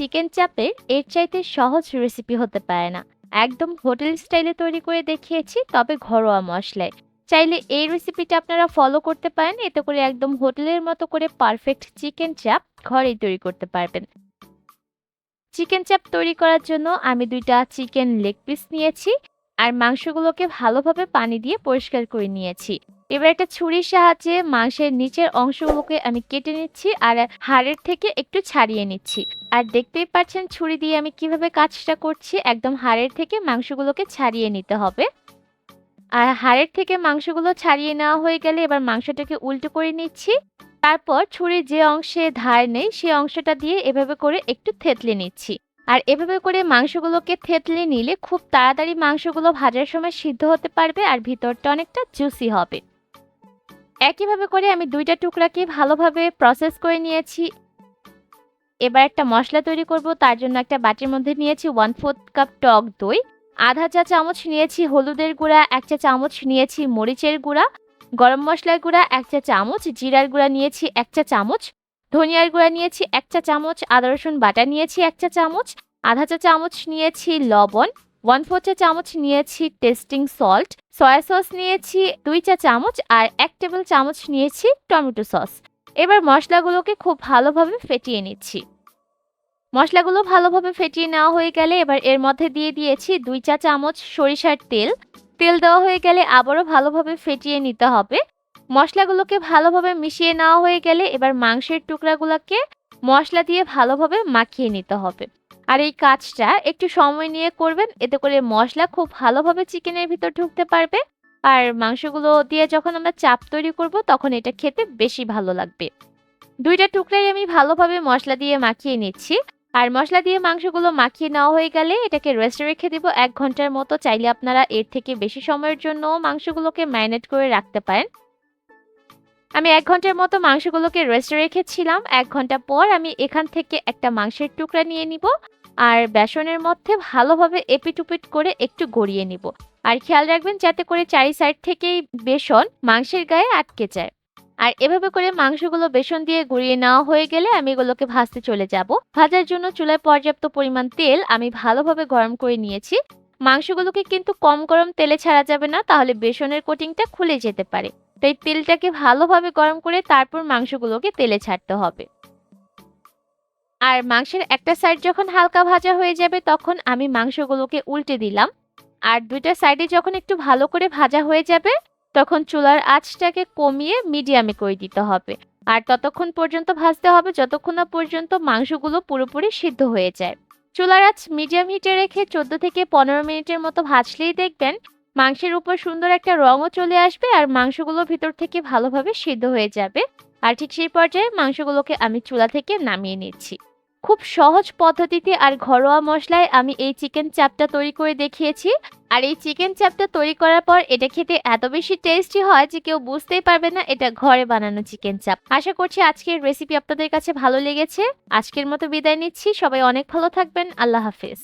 Chicken চাপের এর চাইতে সহজ রেসিপি হতে পারে না। একদম হোটেল স্টাইলে তৈরি করে দেখিয়েছি, তবে ঘরোয়া মশলায়। চাইলে এই রেসিপিটা আপনারা ফলো করতে পারেন, এতে করে একদম হোটেলের মতো করে পারফেক্ট চিকেন চাপ ঘরেই তৈরি করতে পারবেন। চিকেন চাপ তৈরি করার জন্য আমি ২টা চিকেন লেগ পিস নিয়েছি আর মাংসগুলোকে ভালোভাবে পানি দিয়ে পরিষ্কার করে নিয়েছি। এবার একটা ছুরির সাহায্যে মাংসের নিচের অংশগুলোকে আমি কেটে নিচ্ছি আর হাড়ের থেকে একটু ছাড়িয়ে নিচ্ছি। আর দেখতেই পাচ্ছেন ছুরি দিয়ে আমি কিভাবে কাজটা করছি, একদম হাড়ের থেকে মাংসগুলোকে ছাড়িয়ে নিতে হবে। আর হাড়ের থেকে মাংসগুলো ছাড়িয়ে নেওয়া হয়ে গেলে এবার মাংসটাকে উল্টো করে নিচ্ছি। তারপর ছুরির যে অংশে ধার নেই সেই অংশটা দিয়ে এভাবে করে একটু থেতলে নিচ্ছি। আর এভাবে করে মাংসগুলোকে থেতলে নিলে খুব তাড়াতাড়ি মাংসগুলো ভাজার সময় সিদ্ধ হতে পারবে আর ভিতরটা অনেকটা জুসি হবে। একইভাবে করে আমি ২টা টুকরাকে ভালোভাবে প্রসেস করে নিয়েছি। এবার একটা মসলা তৈরি করব। তার জন্য একটা বাটির মধ্যে নিয়েছি 1/4 কাপ টক দই, আধা চা চামচ নিয়েছি হলুদের গুঁড়া, ১ চা চামচ নিয়েছি মরিচের গুঁড়া, গরম মশলার গুঁড়া ১ চা চামচ, জিরার গুঁড়া নিয়েছি ১ চা চামচ, ধনিয়ার গুঁড়া নিয়েছি ১ চা চামচ, আদা রসুন বাটা নিয়েছি ১ চা চামচ, আধা চা চামচ নিয়েছি লবণ, 1/4 চা চামচ নিয়েছি টেস্টিং সল্ট, সয়া সস নিয়েছি ২ চা চামচ আর ১ টেবিল চামচ নিয়েছি টমেটো সস। এবার মশলাগুলোকে খুব ভালোভাবে ফেটিয়ে নিচ্ছি। মশলাগুলো ভালোভাবে ফেটিয়ে নেওয়া হয়ে গেলে এবার এর মধ্যে দিয়ে দিয়েছি ২ চা চামচ সরিষার তেল। তেল দেওয়া হয়ে গেলে আবারও ভালোভাবে ফেটিয়ে নিতে হবে। মশলাগুলোকে ভালোভাবে মিশিয়ে নেওয়া হয়ে গেলে এবার মাংসের টুকরাগুলোকে মশলা দিয়ে ভালোভাবে মাখিয়ে নিতে হবে। আর এই কাজটা একটু সময় নিয়ে করবেন, এতে করে মশলা খুব ভালোভাবে চিকেনের ভিতর ঢুকতে পারবে। আর মাংসগুলো দিয়ে যখন আমরা চাপ তৈরি করব তখন এটা খেতে বেশি ভালো লাগবে। ২টা টুকরাই আমি ভালোভাবে মশলা দিয়ে মাখিয়ে নিচ্ছি। আর মশলা দিয়ে মাংসগুলো মাখিয়ে নেওয়া হয়ে গেলে এটাকে রেস্টে রেখে দিব ১ ঘন্টার মতো। চাইলে আপনারা এর থেকে বেশি সময়ের জন্য মাংসগুলোকে ম্যারিনেট করে রাখতে পারেন। আমি ১ ঘন্টার মতো মাংসগুলোকে রেস্টে রেখেছিলাম। ১ ঘন্টা পর আমি এখান থেকে একটা মাংসের টুকরা নিয়ে নিব আর বেসনের মধ্যে ভালোভাবে এপিট-ওপিট করে একটু গড়িয়ে নিব। আর খেয়াল রাখবেন যাতে করে ৪ সাইড থেকেই বেসন মাংসের গায়ে আটকে যায়। আর এভাবে করে মাংসগুলো বেসন দিয়ে গুঁড়িয়ে নেওয়া হয়ে গেলে আমি এগুলোকে ভাজতে চলে যাব। ভাজার জন্য চুলায় পর্যাপ্ত পরিমাণ তেল আমি ভালোভাবে গরম করে নিয়েছি। মাংসগুলোকে কিন্তু কম গরম তেলে ছাড়া যাবে না, তাহলে বেসনের কোটিংটা খুলে যেতে পারে। তাই তেলটাকে ভালোভাবে গরম করে তারপর মাংসগুলোকে তেলে ছাড়তে হবে। আর মাংসের একটা সাইড যখন হালকা ভাজা হয়ে যাবে তখন আমি মাংসগুলোকে উল্টে দিলাম। আর ২টা সাইডে যখন একটু ভালো করে ভাজা হয়ে যাবে তখন চুলার আঁচটাকে কমিয়ে মিডিয়ামে করে দিতে হবে। আর ততক্ষণ পর্যন্ত ভাজতে হবে যতক্ষণ না পর্যন্ত মাংসগুলো পুরোপুরি সিদ্ধ হয়ে যায়। চুলার আঁচ মিডিয়াম হিটে রেখে ১৪ থেকে ১৫ মিনিটের মতো ভাজলেই দেখবেন মাংসের উপর সুন্দর একটা রঙও চলে আসবে আর মাংসগুলো ভিতর থেকে ভালোভাবে সিদ্ধ হয়ে যাবে। আর ঠিক সেই পর্যায়ে মাংসগুলোকে আমি চুলা থেকে নামিয়ে নিচ্ছি। খুব সহজ পদ্ধতিতে আর ঘরোয়া মশলায় আমি এই চিকেন চাপটা তৈরি করে দেখিয়েছি। আর এই চিকেন চাপটা তৈরি করার পর এটা খেতে এত বেশি টেস্টি হয় যে কেউ বুঝতেই পারবে না এটা ঘরে বানানো চিকেন চাপ। আশা করছি আজকের রেসিপি আপনাদের কাছে ভালো লেগেছে। আজকের মতো বিদায় নিচ্ছি। সবাই অনেক ভালো থাকবেন। আল্লাহ হাফেজ।